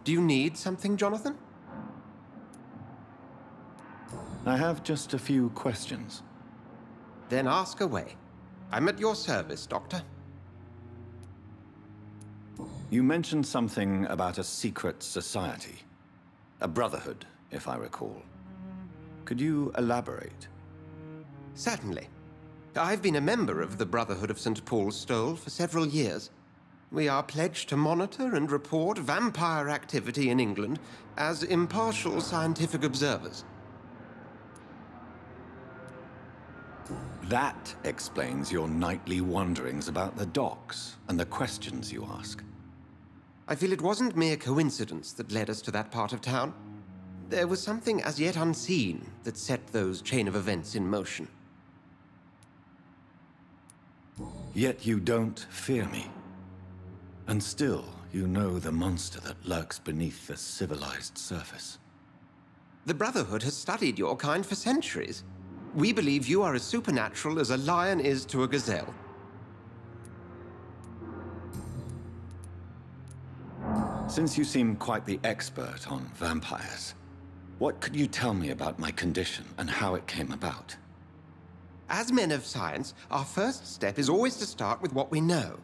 Do you need something, Jonathan? I have just a few questions. Then ask away. I'm at your service, Doctor. You mentioned something about a secret society. A brotherhood, if I recall. Could you elaborate? Certainly. I've been a member of the Brotherhood of St. Paul's Stole for several years. We are pledged to monitor and report vampire activity in England as impartial scientific observers. That explains your nightly wanderings about the docks and the questions you ask. I feel it wasn't mere coincidence that led us to that part of town. There was something as yet unseen that set those chain of events in motion. Yet you don't fear me. And still, you know the monster that lurks beneath the civilized surface. The Brotherhood has studied your kind for centuries. We believe you are as supernatural as a lion is to a gazelle. Since you seem quite the expert on vampires, what could you tell me about my condition and how it came about? As men of science, our first step is always to start with what we know.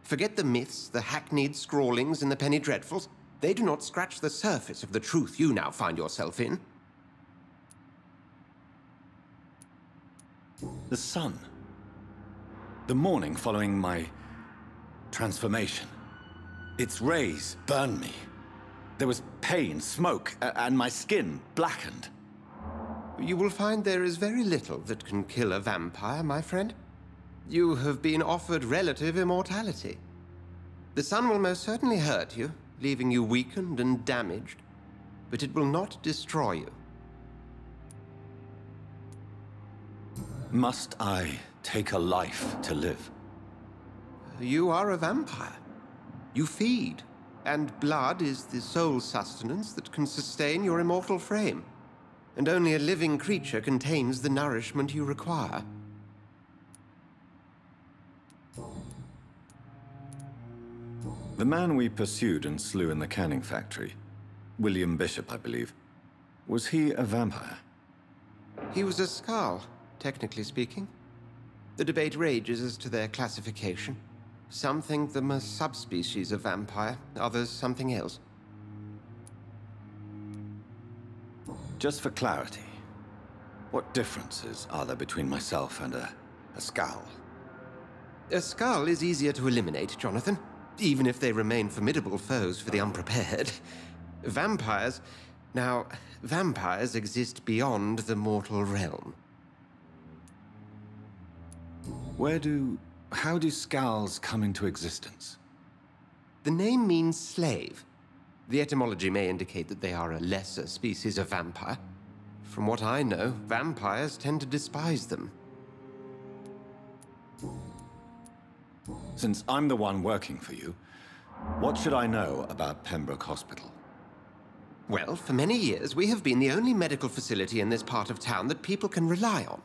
Forget the myths, the hackneyed scrawlings, and the penny dreadfuls. They do not scratch the surface of the truth you now find yourself in. The sun. The morning following my transformation. Its rays burned me. There was pain, smoke, and my skin blackened. You will find there is very little that can kill a vampire, my friend. You have been offered relative immortality. The sun will most certainly hurt you, leaving you weakened and damaged, but it will not destroy you. Must I take a life to live? You are a vampire. You feed, and blood is the sole sustenance that can sustain your immortal frame. And only a living creature contains the nourishment you require. The man we pursued and slew in the canning factory, William Bishop, I believe, was he a vampire? He was a Skald, technically speaking. The debate rages as to their classification. Some think them a subspecies of vampire, others something else. Just for clarity, what differences are there between myself and a Skald? A Skald is easier to eliminate, Jonathan, even if they remain formidable foes for the unprepared. Vampires... Now, vampires exist beyond the mortal realm. How do Skalds come into existence? The name means slave. The etymology may indicate that they are a lesser species of vampire. From what I know, vampires tend to despise them. Since I'm the one working for you, what should I know about Pembroke Hospital? Well, for many years, we have been the only medical facility in this part of town that people can rely on.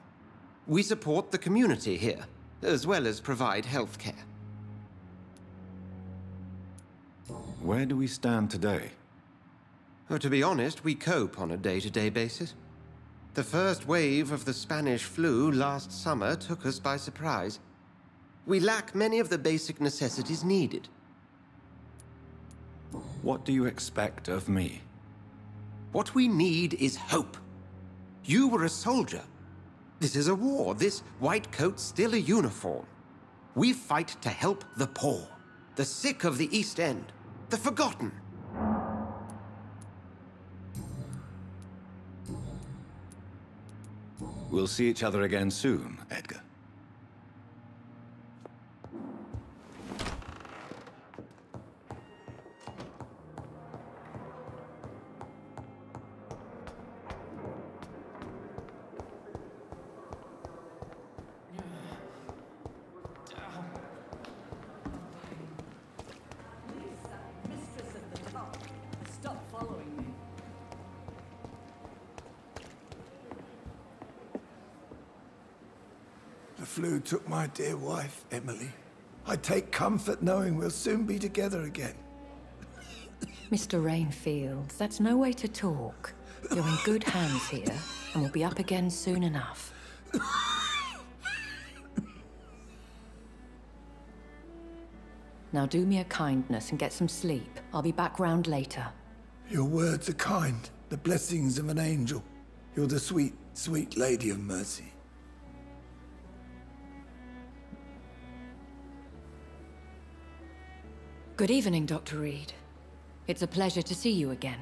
We support the community here, as well as provide health care. Where do we stand today? Well, to be honest, we cope on a day-to-day basis. The first wave of the Spanish flu last summer took us by surprise. We lack many of the basic necessities needed. What do you expect of me? What we need is hope. You were a soldier. This is a war. This white coat's still a uniform. We fight to help the poor, the sick of the East End, the forgotten. We'll see each other again soon, Edgar. The flu took my dear wife, Emily. I take comfort knowing we'll soon be together again. Mr. Rainfield, that's no way to talk. You're in good hands here, and we'll be up again soon enough. Now do me a kindness and get some sleep. I'll be back round later. Your words are kind, the blessings of an angel. You're the sweet, sweet lady of mercy. Good evening, Dr. Reed. It's a pleasure to see you again.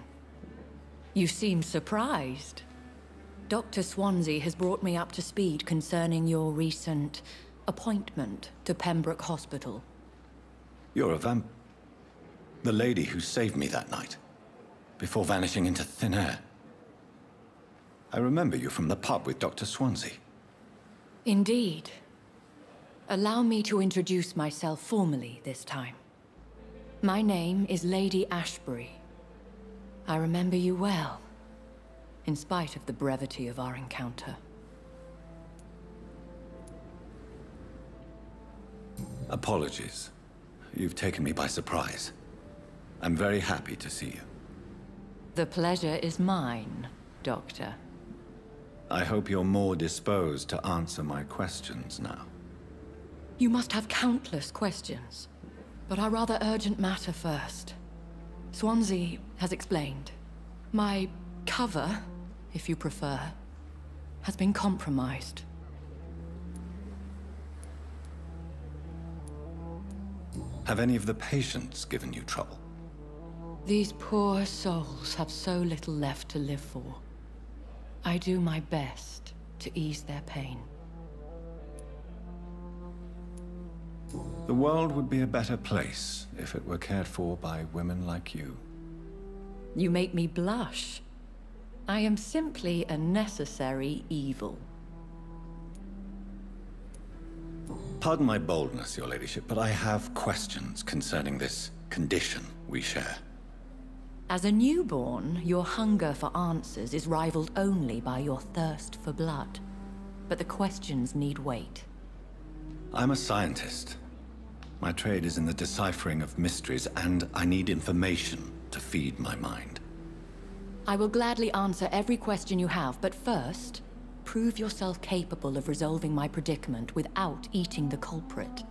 You seem surprised. Dr. Swansea has brought me up to speed concerning your recent appointment to Pembroke Hospital. You're a the lady who saved me that night, before vanishing into thin air. I remember you from the pub with Dr. Swansea. Indeed. Allow me to introduce myself formally this time. My name is Lady Ashbury. I remember you well, in spite of the brevity of our encounter. Apologies. You've taken me by surprise. I'm very happy to see you. The pleasure is mine, Doctor. I hope you're more disposed to answer my questions now. You must have countless questions, but our rather urgent matter first. Swansea has explained. My cover, if you prefer, has been compromised. Have any of the patients given you trouble? These poor souls have so little left to live for. I do my best to ease their pain. The world would be a better place if it were cared for by women like you. You make me blush. I am simply a necessary evil. Pardon my boldness, your ladyship, but I have questions concerning this condition we share. As a newborn, your hunger for answers is rivaled only by your thirst for blood. But the questions need wait. I'm a scientist. My trade is in the deciphering of mysteries, and I need information to feed my mind. I will gladly answer every question you have, but first, prove yourself capable of resolving my predicament without eating the culprit.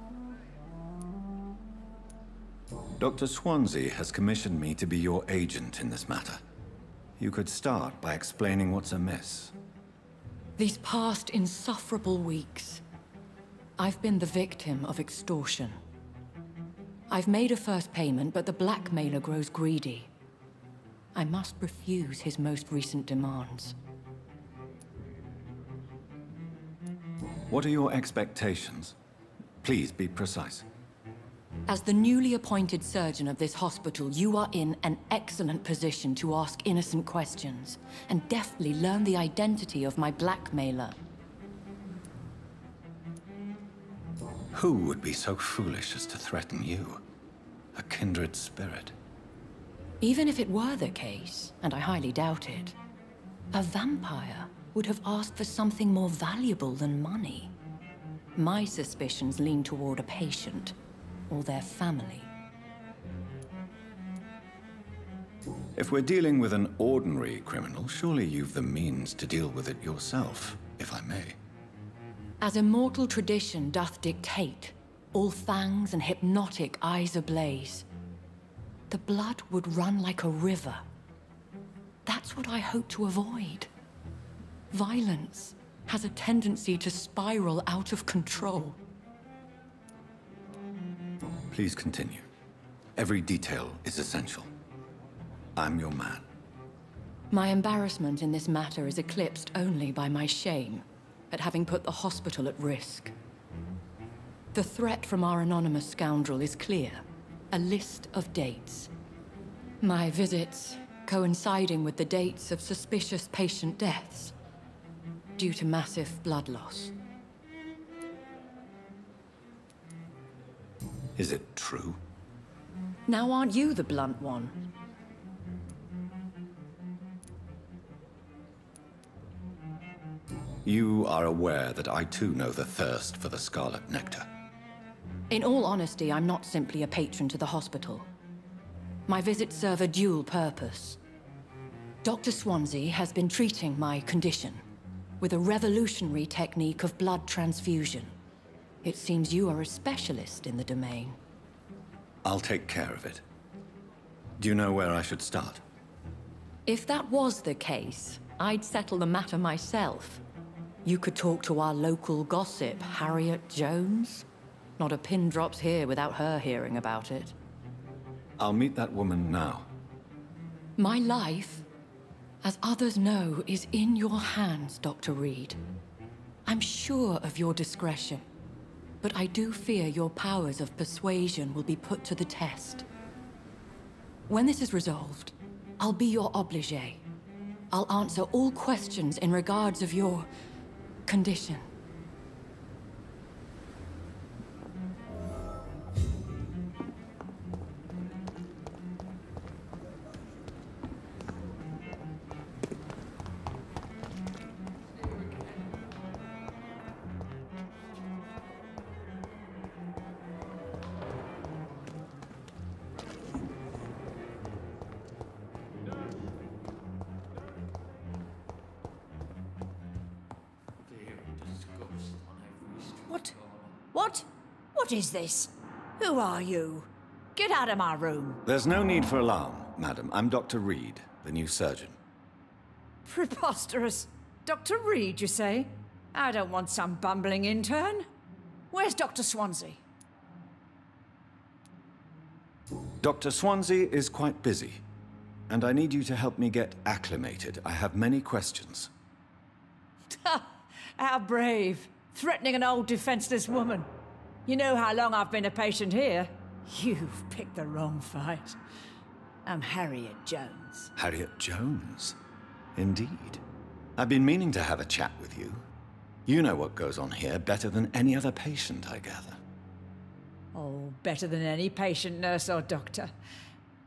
Dr. Swansea has commissioned me to be your agent in this matter. You could start by explaining what's amiss. These past insufferable weeks, I've been the victim of extortion. I've made a first payment, but the blackmailer grows greedy. I must refuse his most recent demands. What are your expectations? Please be precise. As the newly appointed surgeon of this hospital, you are in an excellent position to ask innocent questions and deftly learn the identity of my blackmailer. Who would be so foolish as to threaten you? A kindred spirit. Even if it were the case, and I highly doubt it, a vampire would have asked for something more valuable than money. My suspicions lean toward a patient, or their family. If we're dealing with an ordinary criminal, surely you've the means to deal with it yourself, if I may. As immortal tradition doth dictate, all fangs and hypnotic eyes ablaze, the blood would run like a river. That's what I hope to avoid. Violence has a tendency to spiral out of control. Please continue. Every detail is essential. I'm your man. My embarrassment in this matter is eclipsed only by my shame at having put the hospital at risk. The threat from our anonymous scoundrel is clear. A list of dates. My visits coinciding with the dates of suspicious patient deaths due to massive blood loss. Is it true? Now aren't you the blunt one? You are aware that I too know the thirst for the scarlet nectar. In all honesty, I'm not simply a patron to the hospital. My visits serve a dual purpose. Dr. Swansea has been treating my condition with a revolutionary technique of blood transfusion. It seems you are a specialist in the domain. I'll take care of it. Do you know where I should start? If that was the case, I'd settle the matter myself. You could talk to our local gossip, Harriet Jones. Not a pin drops here without her hearing about it. I'll meet that woman now. My life, as others know, is in your hands, Dr. Reed. I'm sure of your discretion, but I do fear your powers of persuasion will be put to the test. When this is resolved, I'll be your obligé. I'll answer all questions in regards of your condition. What is this? Who are you? Get out of my room. There's no need for alarm, madam. I'm Dr. Reed, the new surgeon. Preposterous. Dr. Reed, you say? I don't want some bumbling intern. Where's Dr. Swansea? Dr. Swansea is quite busy, and I need you to help me get acclimated. I have many questions. How brave. Threatening an old defenseless woman. You know how long I've been a patient here? You've picked the wrong fight. I'm Harriet Jones. Harriet Jones? Indeed. I've been meaning to have a chat with you. You know what goes on here better than any other patient, I gather. Oh, better than any patient, nurse or doctor.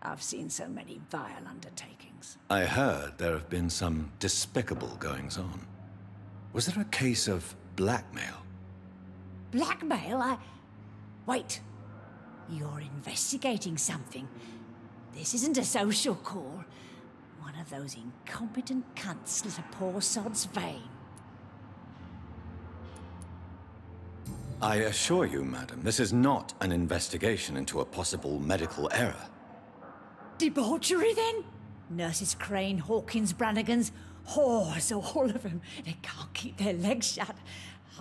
I've seen so many vile undertakings. I heard there have been some despicable goings-on. Was there a case of blackmail? Blackmail? Wait. You're investigating something. This isn't a social call. One of those incompetent cunts slit a poor sod's vein. I assure you, madam, this is not an investigation into a possible medical error. Debauchery, then? Nurses Crane, Hawkins, Brannigans, whores, all of them. They can't keep their legs shut.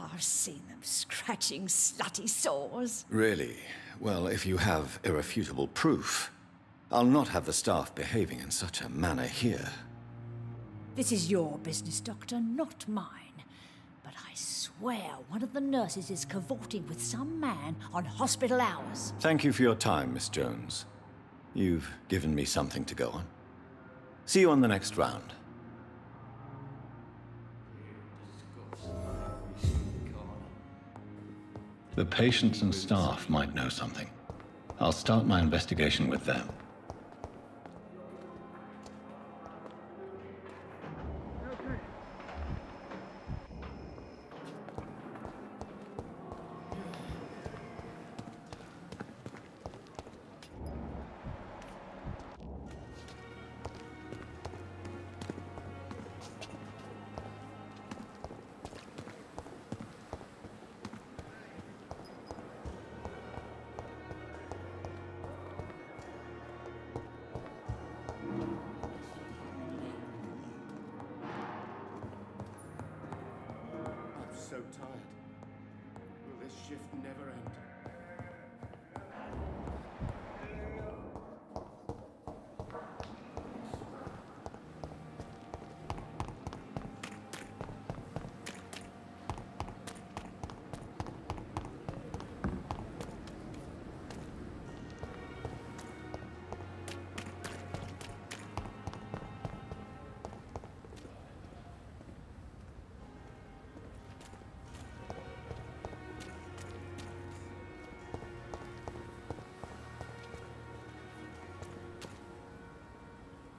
I've seen them scratching slutty sores. Really? Well, if you have irrefutable proof, I'll not have the staff behaving in such a manner here. This is your business, Doctor, not mine. But I swear one of the nurses is cavorting with some man on hospital hours. Thank you for your time, Miss Jones. You've given me something to go on. See you on the next round. The patients and staff might know something. I'll start my investigation with them. So tired. Will this shift never end?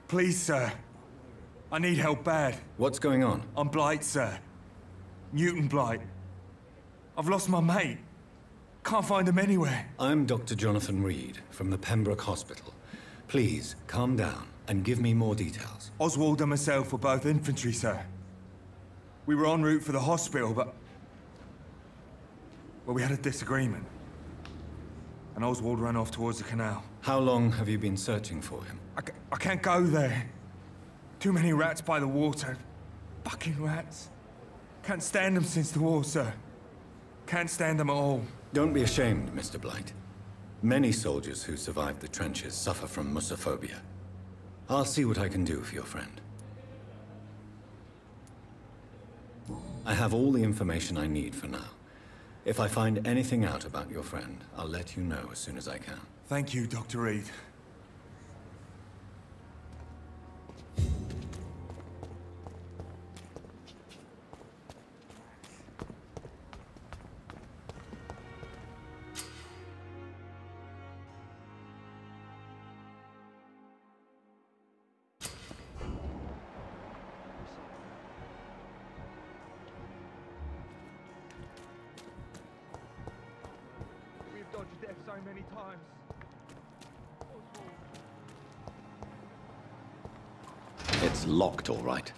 Please, sir. I need help bad. What's going on? I'm Blight, sir. Newton Blight. I've lost my mate. Can't find him anywhere. I'm Dr. Jonathan Reed from the Pembroke Hospital. Please, calm down and give me more details. Oswald and myself were both infantry, sir. We were en route for the hospital, but... well, we had a disagreement. And Oswald ran off towards the canal. How long have you been searching for him? I can't go there. Too many rats by the water. Fucking rats. Can't stand them since the war, sir. Can't stand them at all. Don't be ashamed, Mr. Blight. Many soldiers who survived the trenches suffer from musophobia. I'll see what I can do for your friend. I have all the information I need for now. If I find anything out about your friend, I'll let you know as soon as I can. Thank you, Dr. Reed. We've dodged death so many times. It's locked, all right.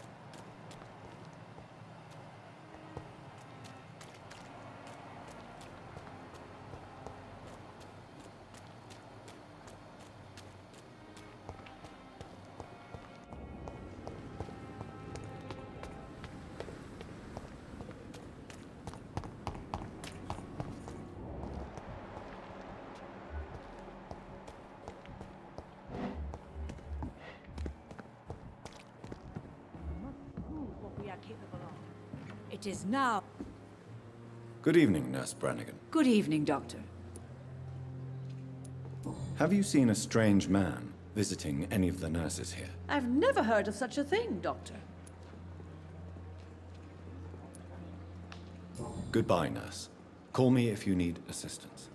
It is now. Good evening, Nurse Brannigan. Good evening, Doctor. Have you seen a strange man visiting any of the nurses here? I've never heard of such a thing, Doctor. Goodbye, nurse. Call me if you need assistance.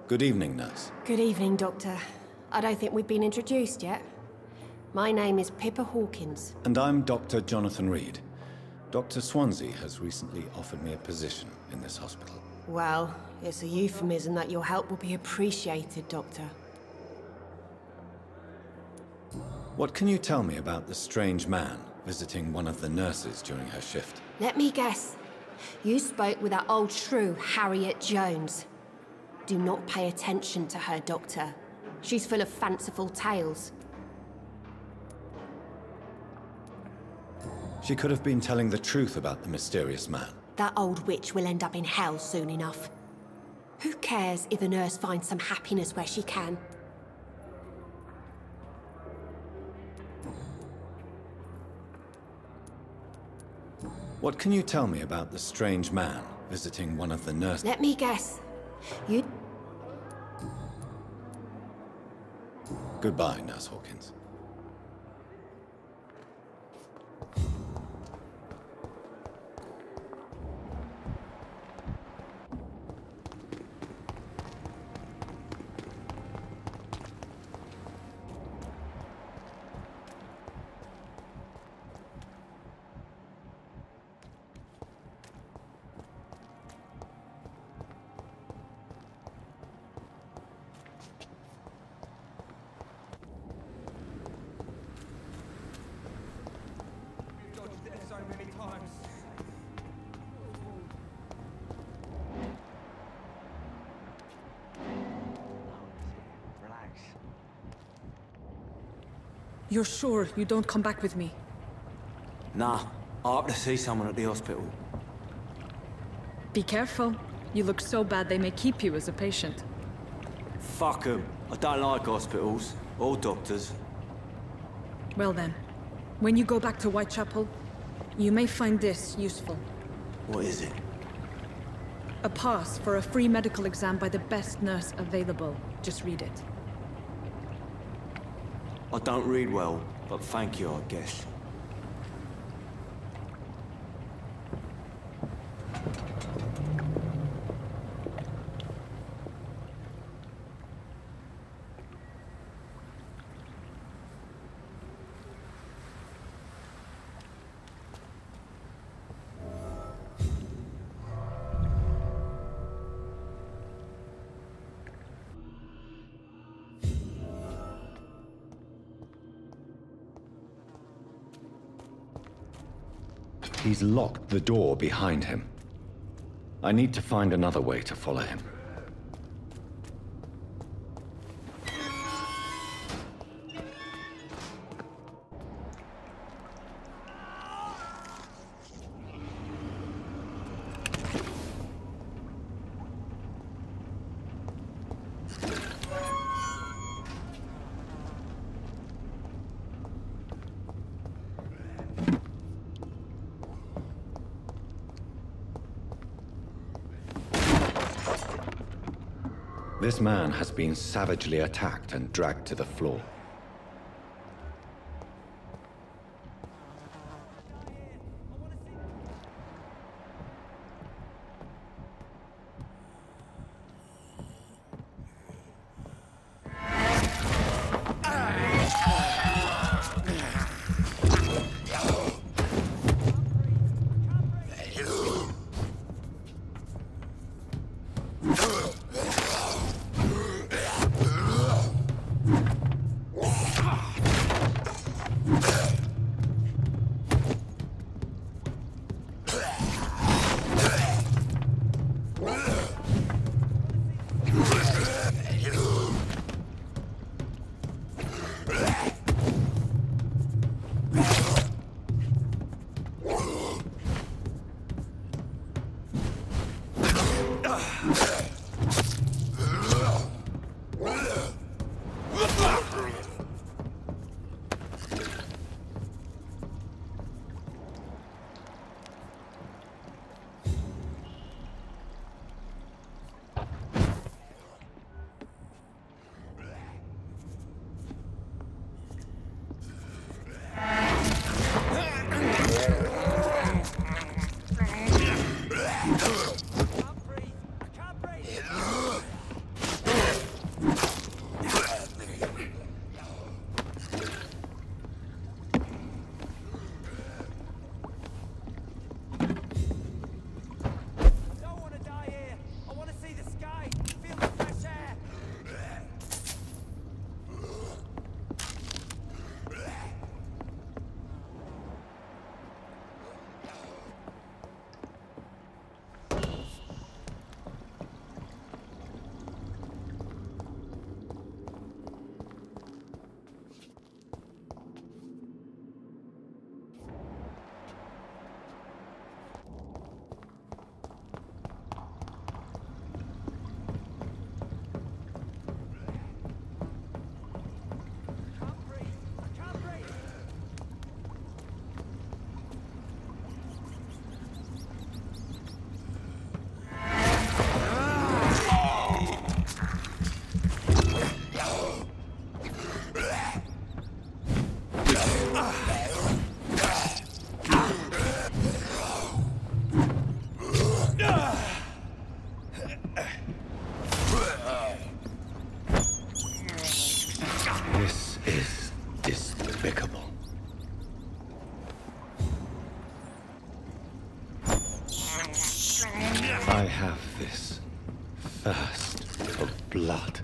Good evening, nurse. Good evening, Doctor. I don't think we've been introduced yet. My name is Pippa Hawkins. And I'm Dr. Jonathan Reed. Dr. Swansea has recently offered me a position in this hospital. Well, it's a euphemism that your help will be appreciated, Doctor. What can you tell me about the strange man visiting one of the nurses during her shift? Let me guess. You spoke with that old shrew, Harriet Jones. Do not pay attention to her, Doctor. She's full of fanciful tales. She could have been telling the truth about the mysterious man. That old witch will end up in hell soon enough. Who cares if the nurse finds some happiness where she can? What can you tell me about the strange man visiting one of the nurses? Let me guess. You... Goodbye, Nurse Hawkins. So many times. Relax. You're sure you don't come back with me? Nah, I have to see someone at the hospital. Be careful. You look so bad they may keep you as a patient. Fuck 'em. I don't like hospitals or doctors. Well then, when you go back to Whitechapel, you may find this useful. What is it? A pass for a free medical exam by the best nurse available. Just read it. I don't read well, but thank you, I guess. He's locked the door behind him. I need to find another way to follow him. This man has been savagely attacked and dragged to the floor. I have this thirst for blood.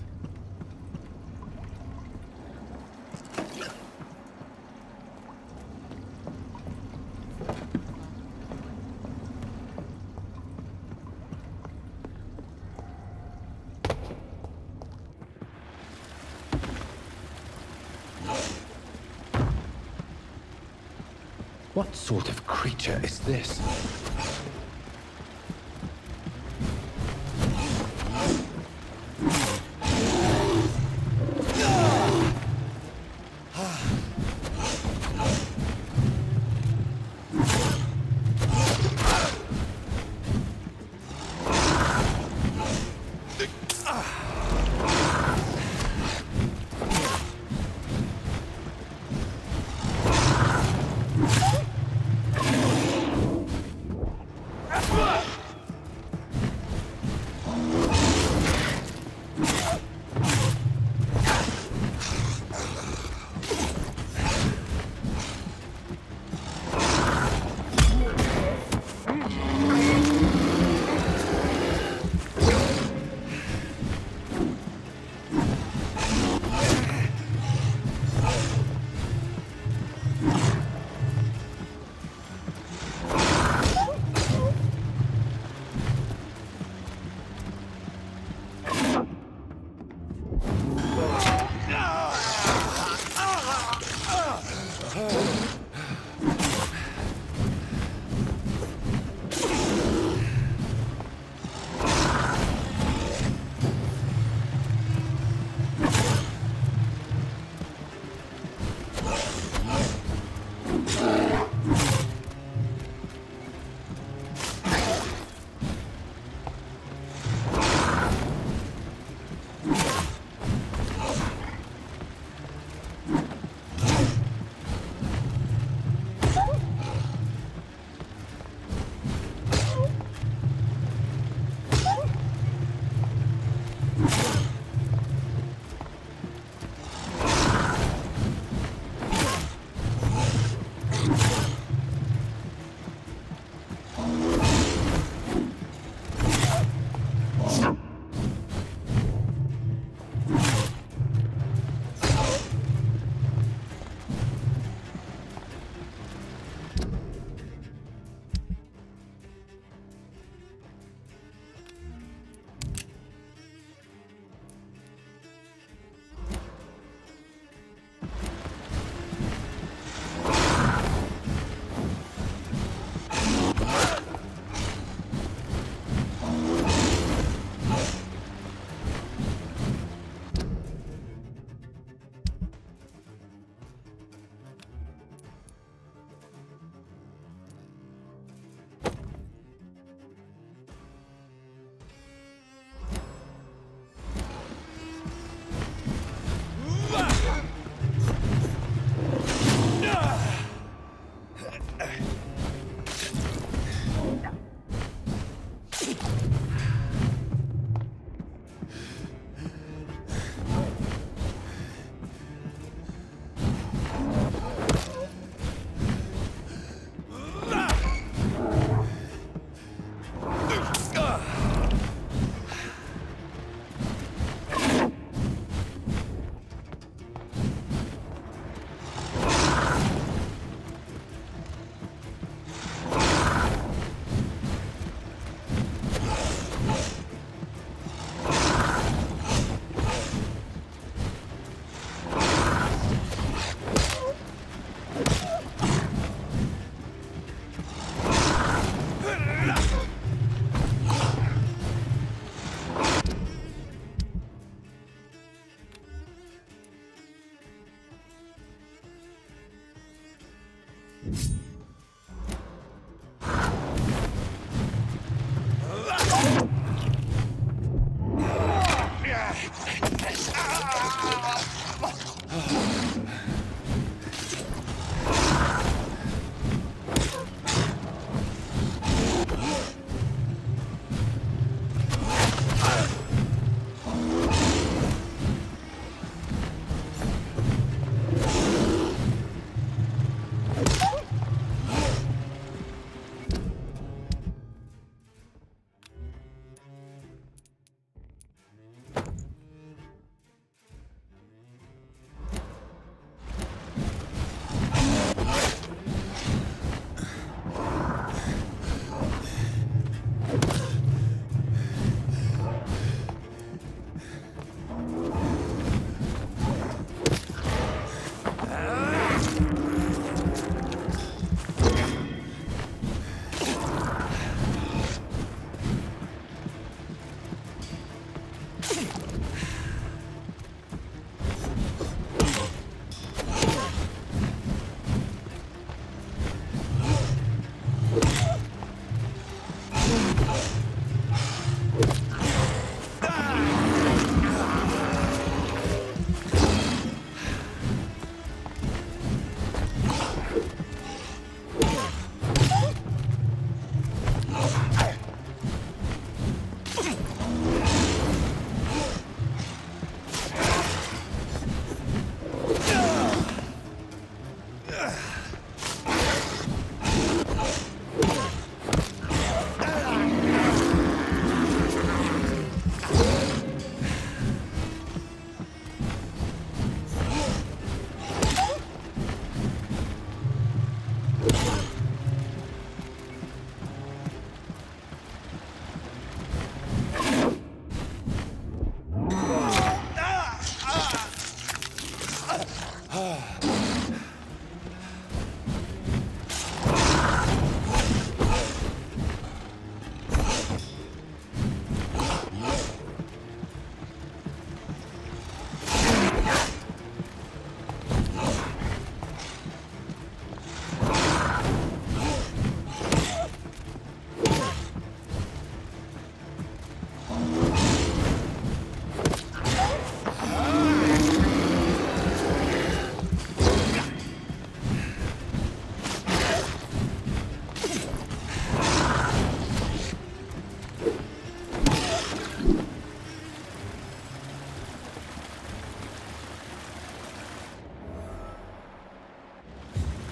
What sort of creature is this?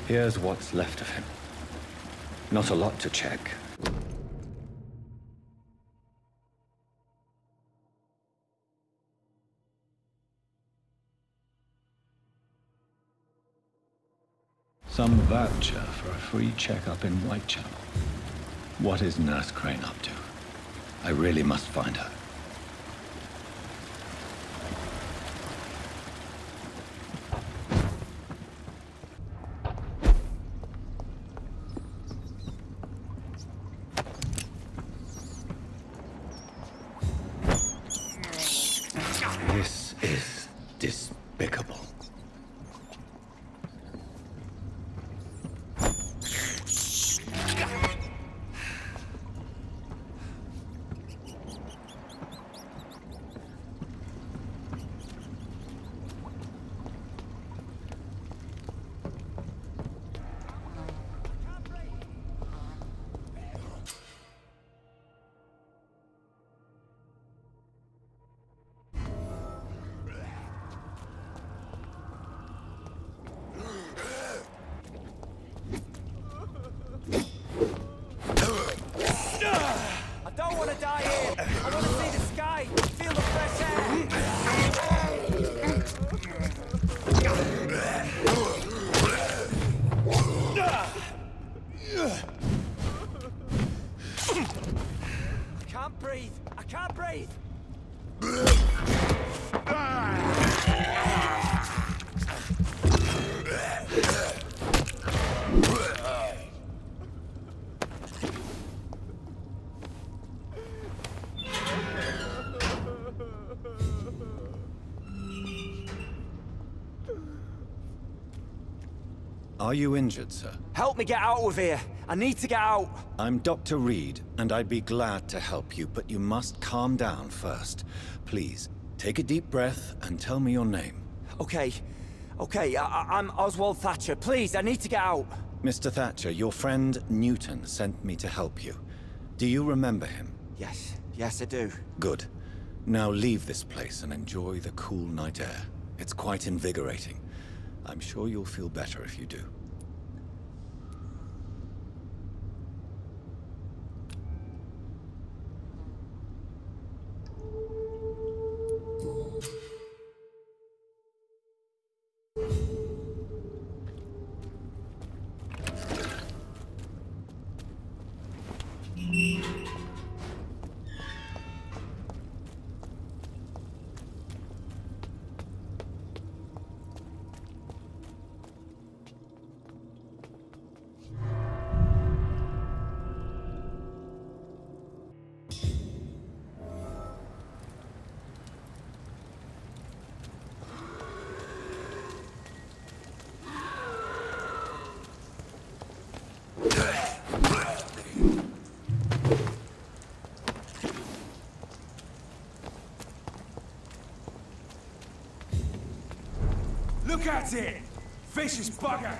Here's what's left of him. Not a lot to check. Some voucher for a free checkup in Whitechapel. What is Nurse Crane up to? I really must find her. This is despicable. Are you injured, sir? Help me get out of here. I need to get out. I'm Dr. Reed, and I'd be glad to help you, but you must calm down first. Please, take a deep breath and tell me your name. Okay. I'm Oswald Thatcher. Please, I need to get out. Mr. Thatcher, your friend Newton sent me to help you. Do you remember him? Yes, I do. Good. Now leave this place and enjoy the cool night air. It's quite invigorating. I'm sure you'll feel better if you do. Look at it! Vicious bugger!